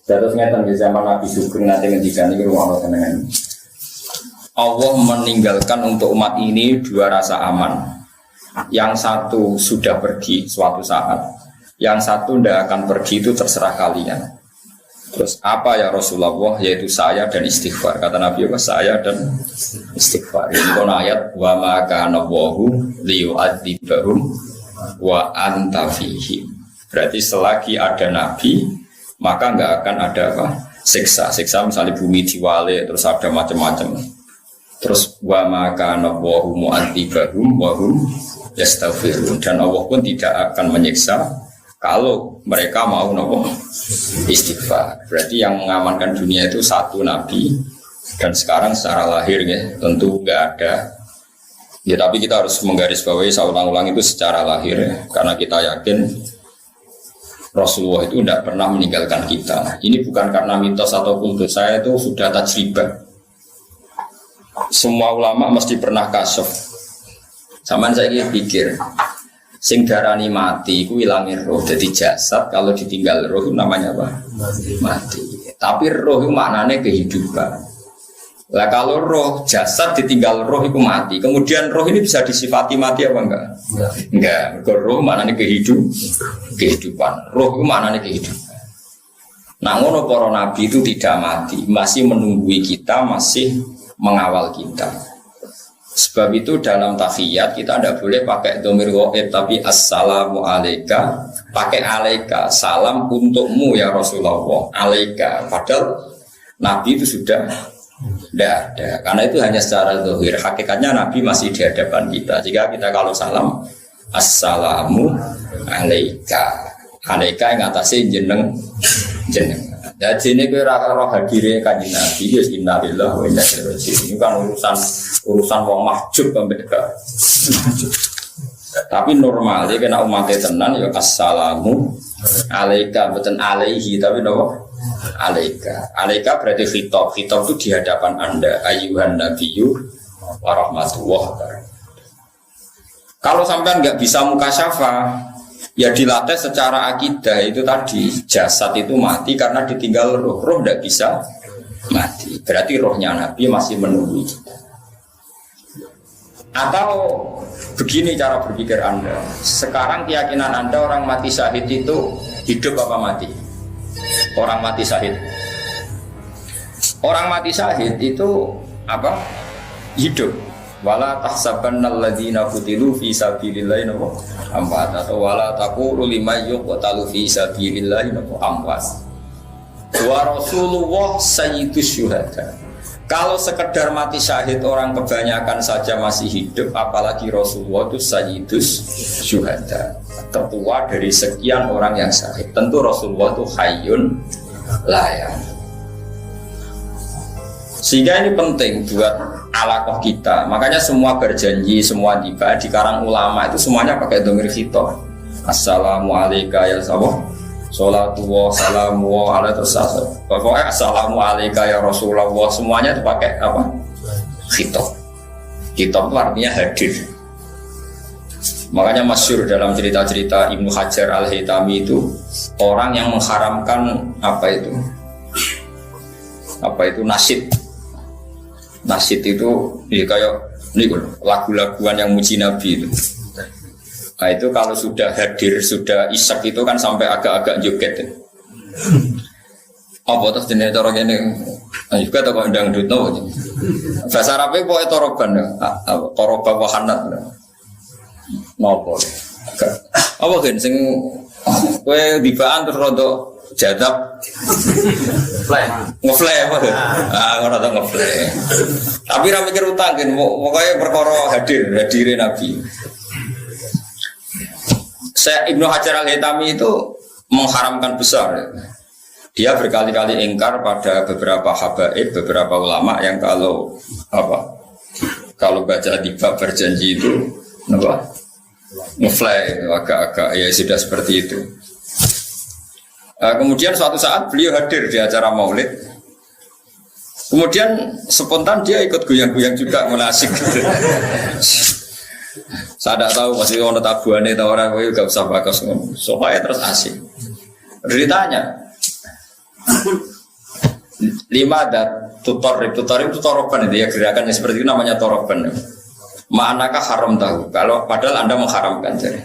Terus ngeten di zaman Nabi Sugeng nanti ngendikan iki ruang tenengan. Allah meninggalkan untuk umat ini dua rasa aman. Yang satu sudah pergi suatu saat, yang satu tidak akan pergi itu terserah kalian. Terus apa ya Rasulullah? Yaitu saya dan istighfar. Kata Nabi apa? Saya dan istighfar. Ini kon ayat wa ma kana Allahu liyu'adzibahum wa anta fihim. Berarti selagi ada Nabi, maka nggak akan ada apa? Siksa. Siksa misalnya bumi diwale, terus ada macam-macam. Terus wa ma kana Allahu mu'adzibahum wa hum yastaghfirun, dan Allah pun tidak akan menyiksa kalau mereka mau nopo istighfar. Berarti yang mengamankan dunia itu satu Nabi, dan sekarang secara lahir ya tentu nggak ada. Ya tapi kita harus menggarisbawahi saya ulang-ulang itu secara lahir ya, karena kita yakin Rasulullah itu tidak pernah meninggalkan kita. Ini bukan karena mitos atau kultus, saya itu sudah tajribah. Semua ulama mesti pernah kasuf. Saman saya pikir, sing darani mati, ku ilangin roh. Jadi jasad kalau ditinggal roh itu namanya apa? Mati. Tapi roh itu maknanya kehidupan. Lah kalau roh jasad ditinggal roh itu mati. Kemudian roh ini bisa disifati mati apa enggak? Enggak. Roh maknanya kehidupan. Roh itu maknanya kehidupan. Nah, ngono para nabi itu tidak mati, masih menunggui kita, masih mengawal kita. Sebab itu dalam tahiyat kita tidak boleh pakai dhamir ghaib, tapi assalamu alaika, pakai alaika, salam untukmu ya Rasulullah, alaika. Padahal Nabi itu sudah tidak ada, karena itu hanya secara zahir. Hakikatnya Nabi masih di hadapan kita. Jika kita kalau salam assalamu alaika, alaika yang atasnya jeneng. Jadi ini kira roh hadirnya kanjeng Nabi, ya innalillahi wa inna ilaihi raji'un. Ini kan urusan wong mahjub ambek. Tapi normalnya kena umatnya tenan ya assalamu alaika, bukan alaihi tapi nopo alaika. Alaika berarti khitab. Khitab itu di hadapan Anda, ayyuhan nabiyyu wa rahmatullah. Kalau sampean enggak bisa mukasyafah, ya dilatih secara akidah itu tadi, jasad itu mati karena ditinggal roh. Roh tidak bisa mati. Berarti rohnya Nabi masih menunggu kita. Atau begini cara berpikir Anda. Sekarang keyakinan Anda orang mati syahid itu hidup apa mati? Orang mati syahid. Orang mati syahid itu apa? Hidup. Wala tahsabannal ladzina qutilu fi sabilillahi amwat, atau wala taqulu liman yuqtalu fi sabilillahi amwat. Wa Rasulullah sayyidus syuhada. Kalau sekedar mati syahid orang kebanyakan saja masih hidup, apalagi Rasulullah itu sayyidus syuhada, tertua dari sekian orang yang syahid. Tentu Rasulullah itu hayyun la yamut. Sehingga ini penting buat alaqah kita. Makanya semua berjanji, semua tiba di karang ulama itu semuanya pakai dhamir khitab. Assalamu alayka ya Rasulullah, sholatu wa salamu wa ala tersasul. Pokoknya assalamu alayka ya Rasulullah, semuanya itu pakai apa? Khitab. Khitab itu artinya hadir. Makanya masyhur dalam cerita-cerita Ibnu Hajar Al-Haytami itu orang yang mengharamkan apa itu nasyid. Nasyid itu ya kayak ini lagu-laguan yang muji Nabi itu. Nah itu kalau sudah hadir, sudah isak itu kan sampai agak-agak joget. Apa terus jenis orang ini? Nah juga tak kau dangdut no. Bahasa Arabnya boleh toroban ya, toroba wahanat. Nopo. Apa kan? Sing kue dibaan terus rodo jadab ngeflay apa tuh? Orang tak ngeflay. Tapi ramai mikir utang kan, pokoknya perkara hadirin Nabi. Ibnu Hajar Al-Haytami itu mengharamkan besar. Dia berkali-kali ingkar pada beberapa habaib, beberapa ulama yang kalau baca tiba berjanji itu ngeflay agak-agak ya sudah seperti itu. Kemudian suatu saat beliau hadir di acara maulid. Kemudian spontan dia ikut goyang-goyang juga, mulai asik gitu. Saya tidak tahu masih orang tabuannya atau orang itu gak usah bakas. Soalnya terus asik. Ditanya, Lima ada tutor itu toroban itu ya, gerakan yang seperti itu namanya toroban. Manakah haram tahu? Kalau padahal Anda mengharamkan jadi.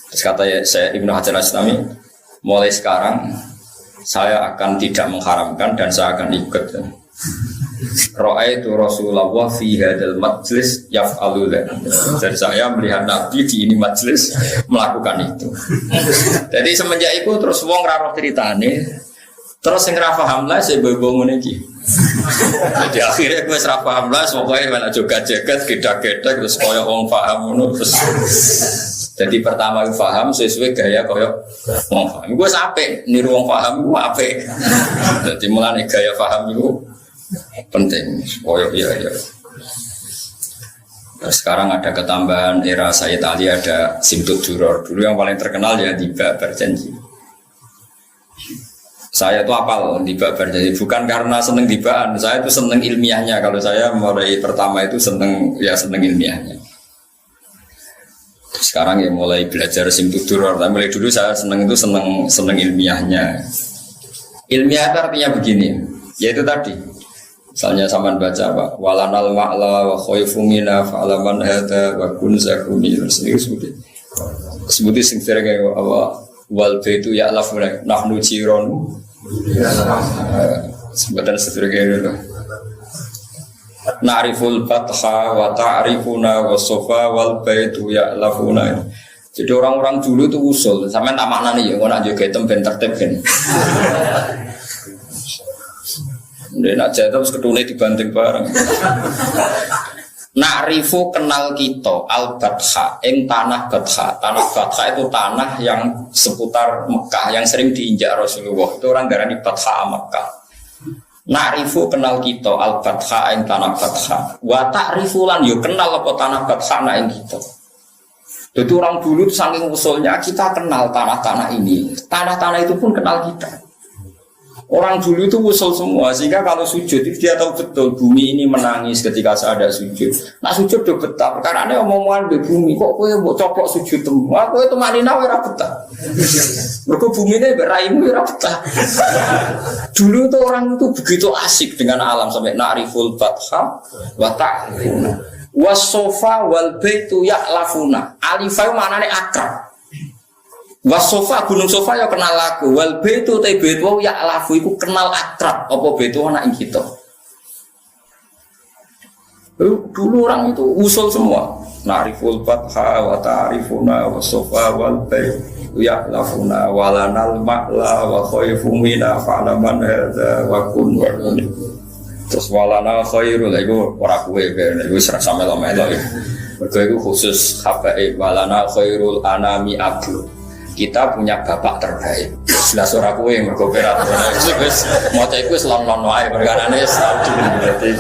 Terus kata saya Ibnu Hajar Al-Asqalani, mulai sekarang saya akan tidak mengharamkan dan saya akan ikut. Ra'aitu Rasulullah fi hadzal majlis yaf'alu dzalik. Jadi saya melihat Nabi di ini majlis melakukan itu. Jadi semenjak itu terus wong ra roh critane, terus sing ra paham lah saya ngene iki. Jadi akhirnya gue ra paham lah pokoke malah joget-joget, gedak-gedak terus koyo wong paham ngono terus. Jadi pertama gue paham sesuai gaya koyo wong paham. Gue sampai niru wong paham gue apik. Jadi mulane gaya paham itu penting. Koyo iya. Nah, sekarang ada ketambahan era Sayyid Ali, ada Simtud Duror. Dulu yang paling terkenal ya Tiba Berjanji. Saya tuh apal Tiba Berjanji bukan karena seneng tibaan, saya tuh seneng ilmiahnya. Kalau saya mulai pertama itu seneng ilmiahnya. Sekarang ya mulai belajar Simtud Duror. Tapi mulai dulu saya seneng ilmiahnya. Ilmiah itu artinya begini, yaitu tadi. Misalnya sampean baca apa? Walanal ma'la wa khaifu mina fa'alaman hada wa kun zakuni. Sebuti sing kayak apa? Wal baitu ya'laf nahnu jiron. Sebutan kayak itu. Na'riful fatha wa ta'rifuna wa sofa wal baitu ya'lafuna. Jadi orang-orang dulu itu usul. Sampean tak maknani ya, kok nak joget ben tertib ben. Dia nak jatuh terus ketune dibanting bareng. Na'rifu kenal kita al-Batha ing tanah Batha. Tanah Batha itu tanah yang seputar Mekah yang sering diinjak Rasulullah. Itu orang darani Batha Mekah. Na'rifu kenal kita al-Batha ing tanah Batha. Wa ta'rifu lan yo kenal apa tanah Batha na ing kita. Jadi orang dulu saking usulnya kita kenal tanah-tanah ini. Tanah-tanah itu pun kenal kita. Orang dulu itu usul semua, sehingga kalau sujud dia tahu betul bumi ini menangis ketika saya ada sujud. Nah sujud udah betah, karena ini omongan di bumi kok kowe mbok coplok sujud temu. Wah kowe tumanina ora betah. Mergo bumine beraimu ora betah. Dulu tuh orang itu begitu asik dengan alam sampai na'riful batha wa ta'rifuna. Was-sofa wal baitu ya'lafuna. Alifai maknane akrab. Wasofa gunung sofa ya kenal aku, wal baitu te baitu ya lafu iku kenal akrab apa baitu anak ing kita. Dulu orang itu usul semua. Nariful fatha wa ta'rifuna wasofa wal baitu ya lafuna walanal ma'la wa khaifu mina fa'laman hadza wa kun wa kun. Terus walana khairul iku ora kuwe iku serasa melo-melo. Mergo iku khusus habaib walana khairul anami abdu. Kita punya bapak terbaik. Jelas ora kowe mergo perat. Wis maca iku wis lon-lon wae perkarane saudi berarti.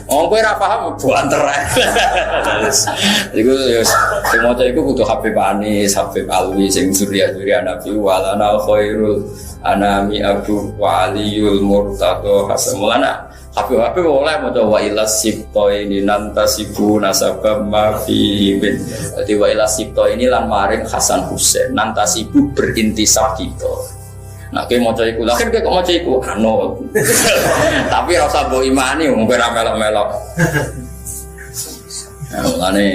Wong kowe ora paham buanter. Iku ya sing maca iku kudu Habib Anis, Habib Alwi sing surya-surya Nabi walana khairul anami abu wa aliyul murtado hasamulana. Habib oleh maca wa ilas sibto ini nantasibu nasabam ma fi bin. Jadi wa ilas sibto ini lan maring Hasan Husain nantasibu berintisab kita. Nah kowe maca iku lha kan kowe kok maca iku anu. Tapi ora usah mbok imani wong kowe ora melok-melok. Mulane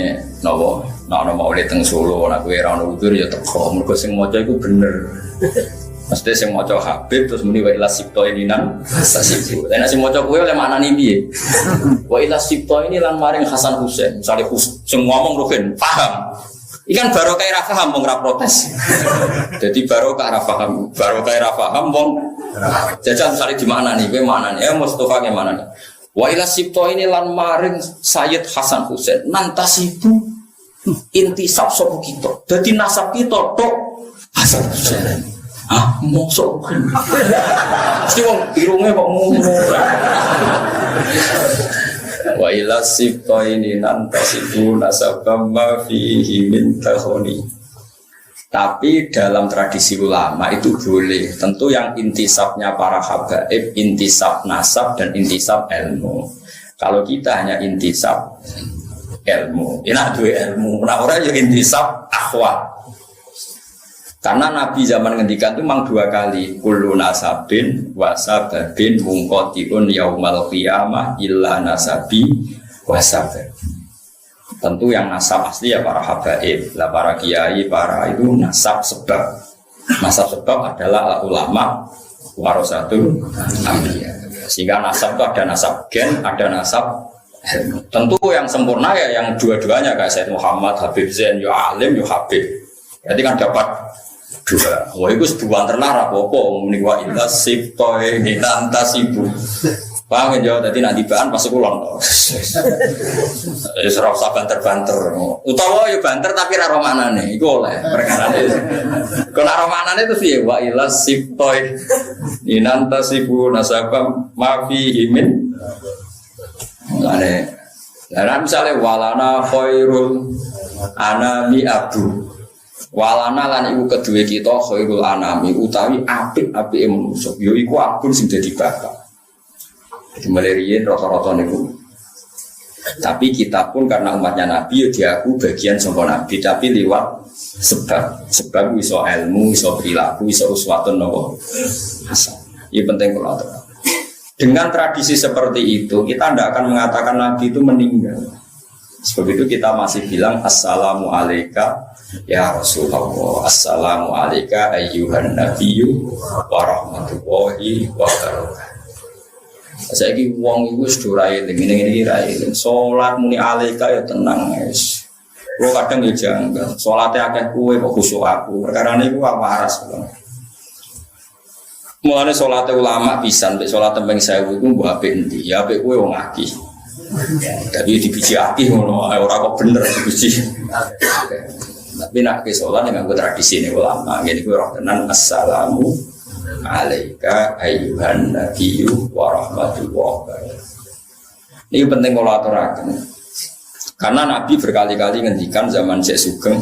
napa nek mau teng Solo nek kowe ora ono udur ya teko mergo sing maca iku bener. Mesti sing maca Habib terus muni wa ila sibto ini nan sasibu. Lah nek sing maca kowe oleh maknane piye? Wa ila sibto ini lan maring Hasan Husain. Misale sing ngomong Ruhin paham. Ikan barokah ra paham wong ra protes. Jadi barokah ra paham wong. Jajal misale di maknane kowe maknane ya Mustofa ke maknane. Wa ila sibto ini lan maring Sayyid Hasan Husain nantasibu intisab sapa kita. Dadi nasab kita tok Hasan Husain. Ah, mosok kan. Mesti wong irunge kok ngono. Wa ila sibta ini nantasibu nasabam ma fihi min tahoni. Tapi dalam tradisi ulama itu boleh. Tentu yang intisabnya para habaib, intisab nasab dan intisab ilmu. Kalau kita hanya intisab ilmu, enak dua ilmu. Nah orang yang intisab akhwat. Karena Nabi zaman ngendikan itu memang 2 kali, kullu nasabin wasababin mungqatiun yaumal qiyamah illa nasabi wasabab. Tentu yang nasab asli ya para habaib, lah para kiai, para itu nasab sebab. Nasab sebab adalah ulama warasatul anbiya. Sehingga nasab itu ada nasab gen, ada nasab ilmu. Tentu yang sempurna ya yang dua-duanya kayak Sayyid Muhammad, Habib Zain, ya alim, ya habib. Berarti kan dapat 2. Wah itu sebuah terlarang apa-apa menikwa ilah siptoy nantasibu. Paham ya, tadi nanti bahan pas sekolah. Ya serap banter-banter. Utawa ya banter tapi raro manane. Iku oleh perkara itu. Kalau raro manane itu sih wa ilah siptoy nantasibu nasabam mafi himin. Nah, misalnya walana khairul anami abu. Walana lan iku kedue kita khairul anami utawi apik-apike manusa. Ya iku abun sing dadi bapak. Dimelerin rata-rata niku. Tapi kita pun karena umatnya Nabi ya diaku bagian saka Nabi tapi lewat sebab iso ilmu, iso perilaku, iso uswatun nopo hasan. Ini penting kalau terang. Dengan tradisi seperti itu kita tidak akan mengatakan Nabi itu meninggal. Sebab itu kita masih bilang assalamu alayka ya Rasulullah, assalamu alayka ayyuhan nabiyyu wa rahmatullahi wa barakatuh. Saiki wong iku wis ora eling ngene-ngene ra eling. Salat muni alaika ya tenang wis. Kulo kadang ya janggal. Salate akeh kowe kok khusuk aku. Perkarane iku waras. Mulane salate ulama pisan mek salat tembang 1000 iku mbok apik endi? Ya apik kowe wong akeh. Dadi dibiji akeh ngono ora kok bener dibiji. Tapi nak ke salat nganggo tradisi ne ulama. Ngene kuwi ora tenan assalamu alaika ayyuhan nabiyyu wa rahmatullahi wa barakatuh. Ini penting kalau aturaken. Karena Nabi berkali-kali ngendikan zaman Syekh Sugeng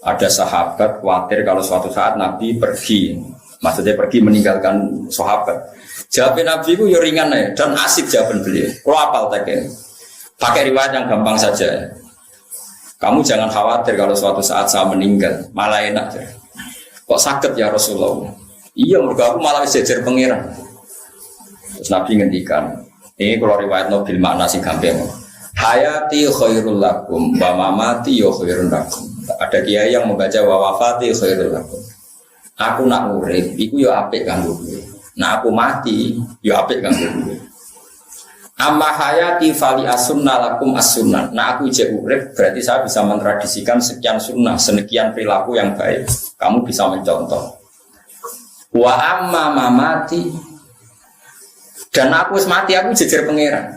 ada sahabat khawatir kalau suatu saat Nabi pergi, maksudnya pergi meninggalkan sahabat. Jawaban Nabi itu ya ringan ya dan asik jawaban beliau. Kalau apal teknya, pakai riwayat yang gampang saja. Kamu jangan khawatir kalau suatu saat saya meninggal, malah enak ya. Kok sakit ya Rasulullah? Iya, mereka aku malah sejajar pangeran. Terus Nabi ngendikan, ini kalau riwayat Nabil makna sing gampang. Hayati khairul lakum, wa mamati ya khairul lakum. Ada kiai yang membaca wa wafati khairul lakum. Aku nak urip, iku ya apik kanggo kowe. Nah aku mati, ya apik kanggo kowe. Amma hayati fali as-sunnah lakum as-sunnah. Nah aku jek urip, berarti saya bisa mentradisikan sekian sunnah, sekian perilaku yang baik. Kamu bisa mencontoh. Wa amma mamati dan aku mati aku jejer pangeran.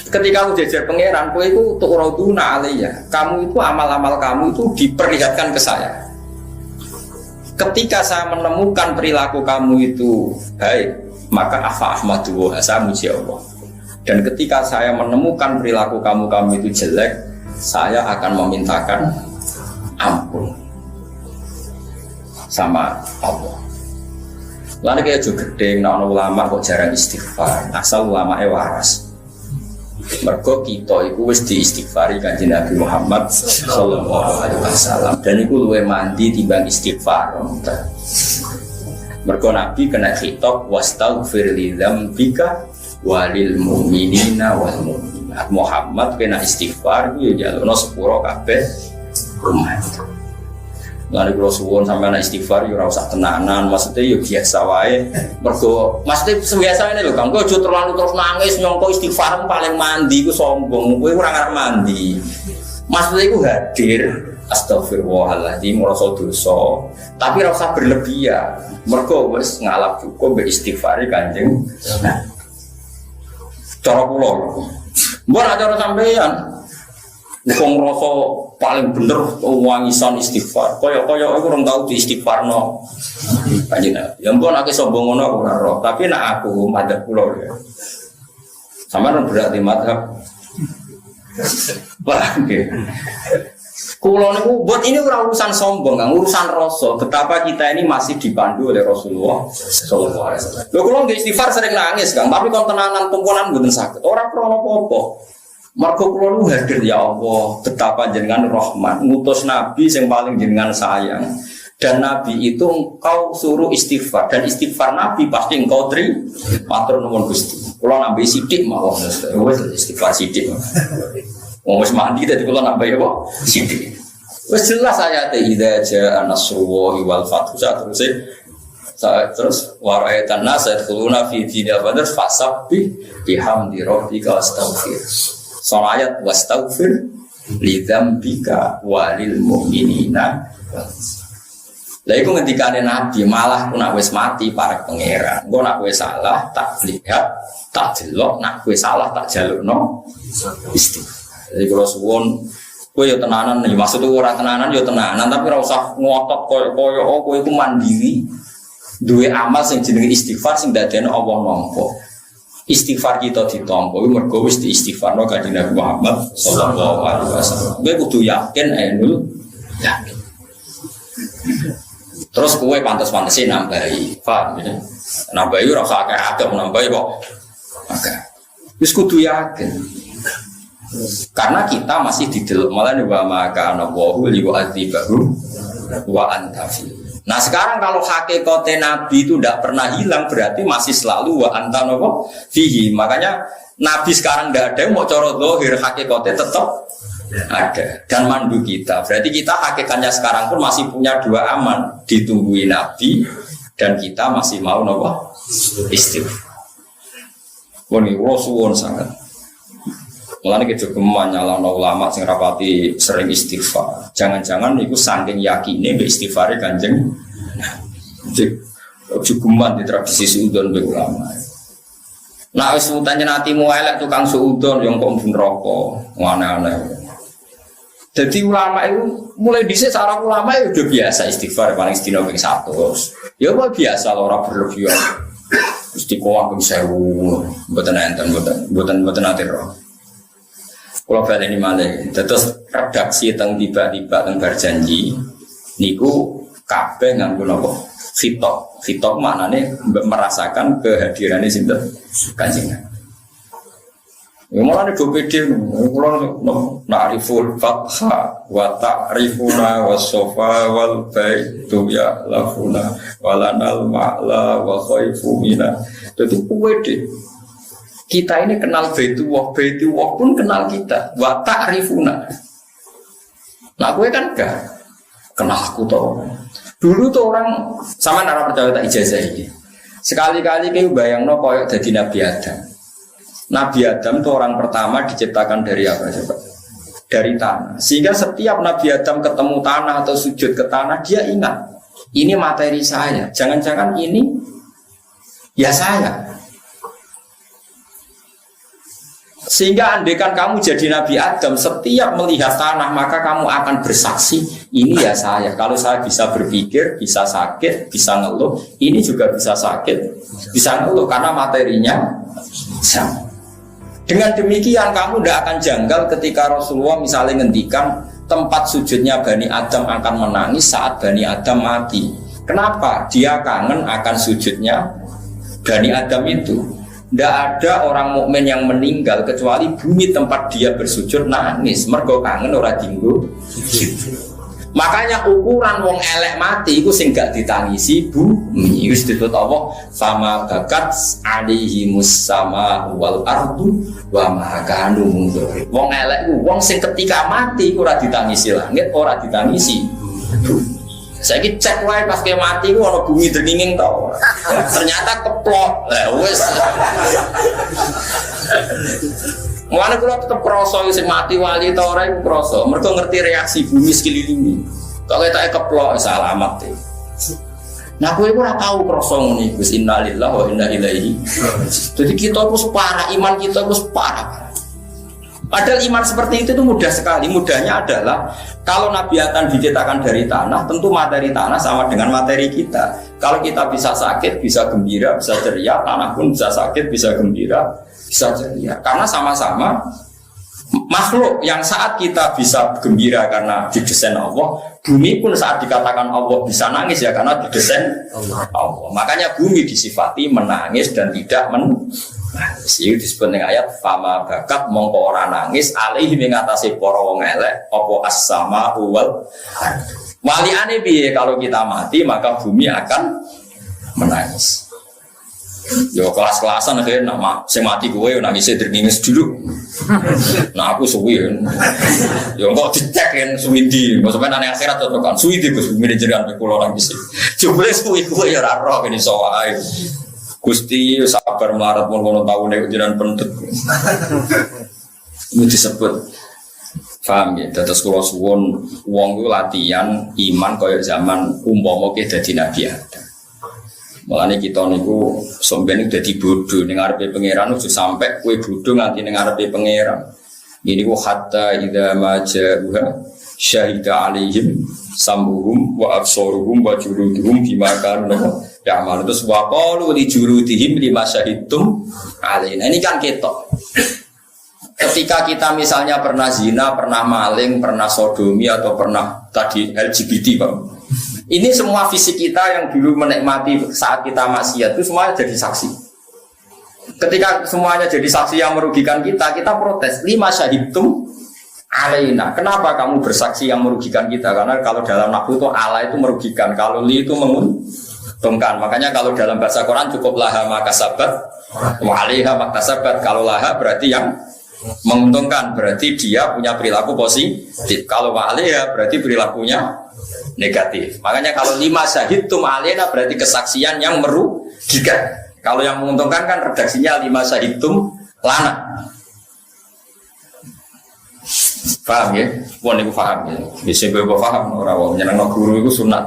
Ketika aku jejer pangeran, kowe iku turaduna alayya. Kamu itu amal-amal kamu itu diperlihatkan ke saya. Ketika saya menemukan perilaku kamu itu baik, maka afa ahmadu wa saya muji Allah. Dan ketika saya menemukan perilaku kamu itu jelek, saya akan memintakan ampun sama Allah. Lalu kayak juga gede, nah ulama kok jarang istighfar. Asal ulama waras. Mergo kita itu wis diistighfari kanjeng Nabi Muhammad sallallahu alaihi wasallam. Dan itu luwih mandi timbang istighfar. Mergo Nabi kena khitab wastaghfir li dzambika walil mu'minina wal mu'minat. Muhammad kena istighfar ku ya jalukno sepuro kabeh umat. Lalu kalau suwon sampai anak istighfar, ya usah tenanan, maksudnya ya biasa wae. Mergo, maksudnya sebiasa ini loh, kamu kau terlalu terus nangis nyongko istighfar paling mandi, ku sombong, gue kurang ngarep mandi. Maksudnya itu hadir, astagfirullahaladzim, merasa dosa, tapi rasa berlebihan. Mergo wes ngalap cukup beristighfari kanjeng. Nah, cara pulau, buat acara sampeyan. Wong rasa paling bener wangisan istighfar. Kaya aku orang tahu di istighfarno. Kanjeng Nabi. Ya mbon akeh sombong ngono aku ora roh, tapi nek aku madhep kula ya. Sampeyan berarti madhep. Wah, nggih. Kula niku buat ini ora urusan sombong, urusan rasa. Betapa kita ini masih dipandu oleh Rasulullah sallallahu alaihi wasallam. Lho kula nggih istighfar sering nangis, Kang, tapi kon tenanan tumpunan mboten saged. Ora krana apa-apa. Mergo kula nu hadir ya Allah, betapa jenengan rahmat, ngutus nabi yang paling jenengan sayang. Dan nabi itu engkau suruh istighfar dan istighfar nabi pasti engkau terima. Matur nuwun Gusti. Kula nambahi sithik mawon wis istighfar sithik. Wis mandi dadi kula nambahi apa? Sithik. Wis jelas ayate idza jaa nasrullahi wal fathu terus waraitan nas yadkhuluna fi dinil badr fasabbih bihamdi rabbika wastaghfir. Salayat wastaghfir li dzambika walil mu'minina. Lah iku ngendikane Nabi malah ku nak wis mati parek pangeran. Engko nak kowe salah tak lihat, tak delok, nak kowe salah tak jalukno istighfar. Jadi kalau suwon kowe yo tenanan nih, maksudku ora tenanan yo tenanan tapi ora usah ngotot koyo kowe iku mandiri. Duwe amal sing jenenge istighfar sing dadekno Allah nampa. Istighfar kita ditampa iku mergo wis diistighfarno kanjeng Nabi Muhammad sallallahu alaihi wasallam. Kowe kudu yakin ainul yakin. Terus kowe pantes-pantese nambahi, paham ya? Nambahi ora usah akeh-akeh nambahi kok. Oke. Wis kudu yakin. Karena kita masih didelok malah wa maka ana wa liwa'dzibahu wa antafi. Nah sekarang kalau hakikate Nabi itu tidak pernah hilang berarti masih selalu wa anta nopo fihi. Makanya Nabi sekarang tidak ada mau coro zahir hakikate tetap ada dan mandu kita. Berarti kita hakikatnya sekarang pun masih punya dua aman, ditungguin Nabi dan kita masih mau nopo istighfar. Woni suwun sangat. Mulane kejogeman nyalano ulama sing rapati sering istighfar. Jangan-jangan niku saking yakine mbek istighfare Kanjeng. Kejogeman di tradisi suudon mbek ulama. Nah wis utane natimu elek tukang suudon yang kok neraka, aneh-aneh. Jadi ulama itu mulai dhisik cara ulama itu udah biasa istighfar paling sedina ping 100. Ya kok biasa ora berlebihan. Mesti kok ping 1000, mboten enten mboten ate ro. Kalau balik ini malah, terus redaksi tentang tiba-tiba tentang berjanji, niku kabeh nganggo nopo fitok, fitok maknane merasakan kehadirannya sinten Kanjeng. Ya malah nek beda, kula na'riful fatha wa ta'rifuna was-safa wal baitu ya lafuna walanal ma'la wa khaifu mina. Dadi kuwede. Kita ini kenal Baitullah pun kenal kita. Wa ta'rifuna. Nah, gue kan gak kenal aku tuh. Dulu tuh orang sama nara percaya tak ijazah ini. Sekali-kali kayak bayangno koyok jadi Nabi Adam. Nabi Adam tuh orang pertama diciptakan dari apa coba? Dari tanah. Sehingga setiap Nabi Adam ketemu tanah atau sujud ke tanah, dia ingat ini materi saya. Jangan-jangan ini ya saya. Sehingga andaikan kamu jadi Nabi Adam, setiap melihat tanah maka kamu akan bersaksi, ini ya saya. Kalau saya bisa berpikir, bisa sakit, bisa ngeluh, ini juga bisa sakit, bisa ngeluh karena materinya sama. Dengan demikian kamu tidak akan janggal ketika Rasulullah misalnya ngendikan tempat sujudnya Bani Adam akan menangis saat Bani Adam mati. Kenapa? Dia kangen akan sujudnya Bani Adam itu. Tidak ada orang mukmin yang meninggal kecuali bumi tempat dia bersujud nangis. Mergo kangen ora dinggo. Makanya ukuran wong elek mati itu sing gak ditangisi bumi. Wis disebut Allah sama bakat alihimus sama wal ardu wa ma kanu mundur. Wong elek ku wong sing ketika mati ora ditangisi langit, ora ditangisi bumi. Saya cek wae pas dia mati ku ana bumi dringing to. Ternyata keplok. Lah wis. Mulane kula tetep krasa sing mati wali ta ora iku krasa. Mergo ngerti reaksi bumi sekelilingi. Kok ketake keplok salamat e. Nah kowe ora tau krasa ngono iku. Innalillahi wa inna ilaihi. Jadi kita wis parah, iman kita wis parah. Padahal iman seperti itu mudah sekali. Mudahnya adalah kalau Nabi akan diciptakan dari tanah, tentu materi tanah sama dengan materi kita. Kalau kita bisa sakit, bisa gembira, bisa ceria, tanah pun bisa sakit, bisa gembira, bisa ceria. Karena sama-sama makhluk yang saat kita bisa gembira karena didesain Allah, bumi pun saat dikatakan Allah bisa nangis ya karena didesain Allah. Makanya bumi disifati menangis dan tidak menangis. Itu disebut dengan ayat fama bakat mongko ora nangis alaihi ing atase para wong elek apa as-sama wal waliane piye kalau kita mati maka bumi akan menangis. Yo kelas-kelasan akhirnya nak sing mati kowe nangis dringis dulu. Nah aku suwi. Yo kok dicek kan suwi ndi, maksudnya nang akhirat to kan suwi di Gus bumi jenengan kula nangis. Jebule suwi kowe ya ora roh kene iso wae. Gusti sabar melarat mun ngono taune jenengan pentut. Itu disebut paham ya, terus kula suwun wong ku latihan iman kaya zaman umpama ke dadi nabi Adam. Mulane kita niku sampeyan dadi bodho ning ngarepe pangeran ojo sampe kowe bodho nganti ning ngarepe pangeran. Ini ku hatta idza maja'uha syahida alaihim sambuhum wa absaruhum wa juluduhum bima kanu ya'mal. Terus wa qalu li juludihim lima syahidtum alaina. Ini kan ketok. Ketika kita misalnya pernah zina, pernah maling, pernah sodomi atau pernah tadi LGBT, Pak. Ini semua fisik kita yang dulu menikmati saat kita maksiat itu semuanya jadi saksi. Ketika semuanya jadi saksi yang merugikan kita, kita protes. Lima syahidtum alaina. Kenapa kamu bersaksi yang merugikan kita? Karena kalau dalam nahwu itu ala itu merugikan, kalau li itu menguntungkan. Makanya kalau dalam bahasa Quran cukup laha makasabat, wa alaiha makasabat. Kalau laha berarti yang menguntungkan, berarti dia punya perilaku positif. Kalau wa alaiha berarti perilakunya negatif. Makanya kalau lima syahidtum alaina berarti kesaksian yang merugikan. Kalau yang menguntungkan kan redaksinya lima syahidtum lana. Paham ya? Wong niku paham ya. Wis kowe paham ora wong nyenengno guru iku sunat.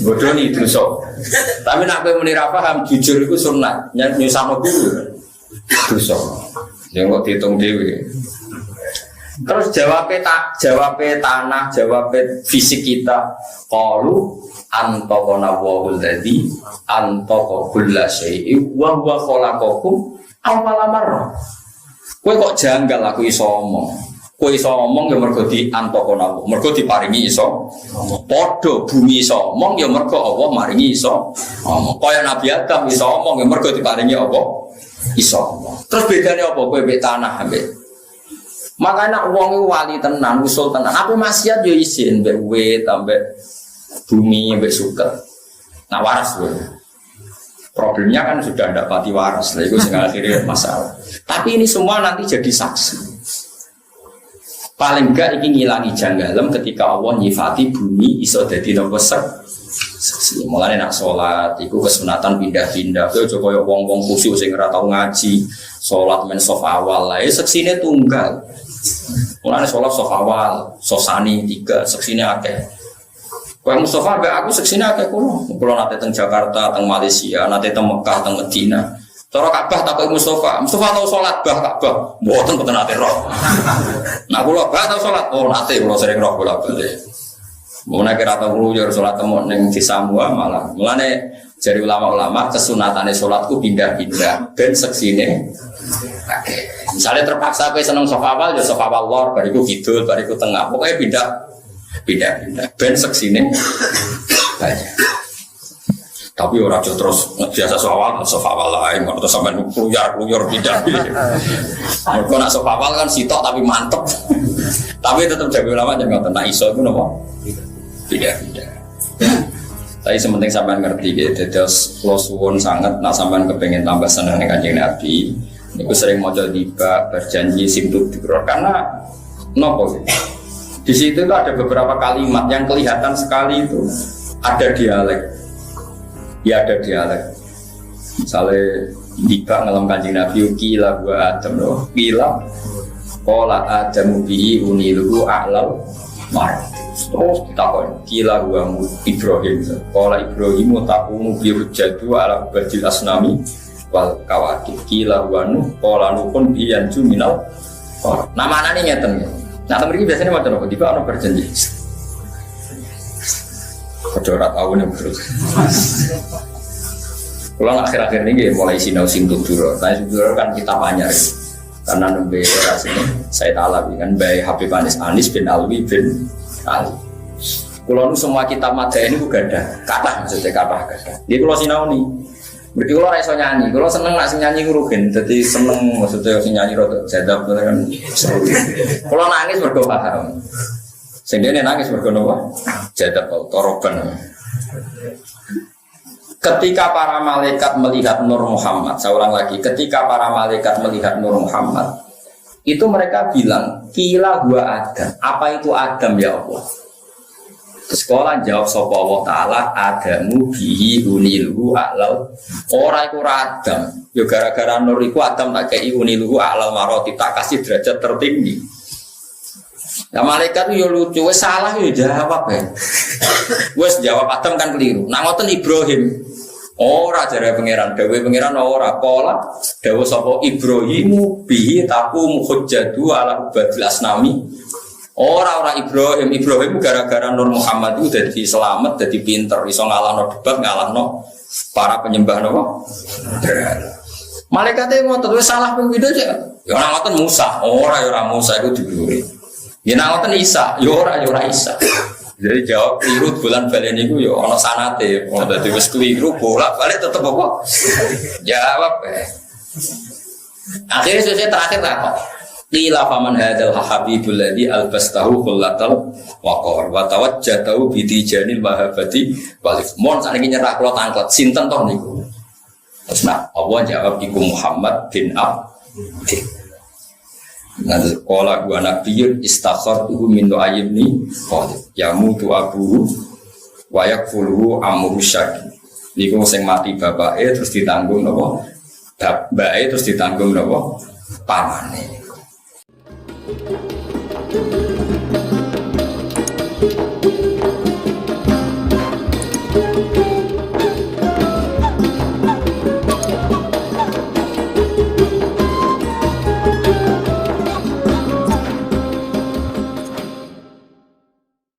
Bodoni dosa. Tapi nek kowe muni ra paham jujur iku sunat. Nyusahno guru dosa. Ya kok diitung dhewe. Terus jawabnya tanah, jawabnya fisik kita. Qalu antaqana wa'ul ladzi antaqa kulla syai'in wa huwa khalaqakum awwala marrah. Kowe kok janggal aku iso omong. Kowe iso omong ya mergo di antaqana, mergo diparingi iso. Padha bumi iso omong ya mergo Allah maringi iso. Kaya Nabi Adam iso omong ya mergo diparingi apa? Iso omong. Terus bedane apa kowe mbek tanah mbek? Makanya wong wali tenan, usul tenan. Apa maksiat yo isin mbek wit ambek bumi mbek suket. Nah waras lho. Problemnya kan sudah ndak pati waras. Lah iku sing akhirnya masalah. Tapi ini semua nanti jadi saksi. Paling enggak iki ngilangi janggalem ketika Allah nyifati bumi iso dadi napa saksi. Mulane nak salat iku kesunatan pindah-pindah. Kowe aja kaya wong-wong khusyuk sing ora tau ngaji, salat men saf awal lae seksine tunggal. Mulane sholat sof awal, sosani 3, seksine akeh. Kowe Mustafa mbek aku seksine akeh kulo nate teng Jakarta, teng Malaysia, nate teng Mekah, teng Medina. Cara Ka'bah takoki Mustafa tau sholat bah Ka'bah, mboten nate roh. Nah kulo bah tau sholat, oh nate kulo sering roh bolak-balik. Mulane kira tau ngluyur sholat temu ning desa malah. Mulane jari ulama-ulama kesunatane sholatku pindah-pindah ben seksine akeh. Misalnya terpaksa kowe seneng sofa awal ya sofa awal lor, bariku kidul, bariku tengah. Pokoknya pindah. Ben seksine banyak. Tapi ora aja terus biasa sofa awal lain, terus sampean kluyar pindah. Mergo nak sofa awal kan sitok tapi mantep. Tapi tetap jago ulama jangan ngoten iso iku napa? Pindah. Tapi sementing sampean ngerti gitu, terus kula suwun sangat nak sampean kepengin tambah seneng ning Kanjeng Nabi. Niku sering maca tiba berjanji simtudur karena nopo sih. Di situ itu ada beberapa kalimat yang kelihatan sekali itu ada dialek. Ya ada dialek. Misalnya tiba ngelam Kanjeng Nabi kila gua Adam loh. Kila qala Adamu bihi uniluhu a'lal mar. Terus ditakon kila gua Ibrahim. Qala Ibrahimu taqumu bi hujjatu ala badil asnami wal kawakib kila wanu qala nukun biyanju minal nama-nama ini ngeten ya. Nah temen iki biasanya macam apa? Tiba ana berjanji. Kocorat tahu nih terus. Kalau akhir-akhir ini mulai sinau tutur. Nah tutur kan kita banyak karena nembe era sini saya talabi kan baik Habib Anis bin Alwi bin Ali. Kalau nu semua kitab madai ini juga ada kata maksudnya kata. Dia kalau sinau nih Berarti kalau iso nyanyi, kalau seneng nak sing nyanyi rugen, jadi seneng maksudnya sing nyanyi rada jadab kan seru. Kalau nangis mergo paham. Sing dene nangis mergo napa? Jadab toroban. Ketika para malaikat melihat Nur Muhammad, saya ulang lagi, ketika para malaikat melihat Nur Muhammad, itu mereka bilang, kila gua Adam. Apa itu Adam ya Allah? Sekolah jawab sapa Allah Ta'ala, Adamu bihi unilhu a'lal. Ora iku Adam, ya gara-gara Nur iku Adam tak kei unilhu a'lal maroti, tak kasih derajat tertinggi. Nah malaikat itu ya lucu, wes salah ya jawab ya. Wes jawab Adam kan keliru. Nah ngoten Ibrahim. Ora jare pangeran, dawuhe pangeran ora pola. Dawuh sapa Ibrahimu bihi taku hujjatu ala badil asnami. Ora Ibrahim gara-gara Nur Muhammad itu dadi selamat, dadi pinter, iso ngalahno debat, ngalahno para penyembah napa? Malaikate ngoten wis salah ping pindho ya. Ya ora ngoten Musa, ora Musa iku diburi. Ya nek ngoten Isa, ya ora Isa. Jadi jawab keliru bulan balen itu ya ana sanate, ono dadi wis keliru bolak-balik tetep apa? Jawab. Akhirnya selesai terakhir apa? Qila faman hadzal habibul ladzi albastahu kullatal waqar wa tawajjatahu bi tijanil mahabbati walif. Mon sakniki nyerah kula tangklet sinten to niku? Terus Allah jawab iku Muhammad bin Abdi. Nanti sekolah gua nabiyun istakhar tuh min do'ayibni yamutu abuhu wayak fuluhu amru syaki. Niku sing mati bapake terus ditanggung napa? Bapake terus ditanggung napa? Pamane.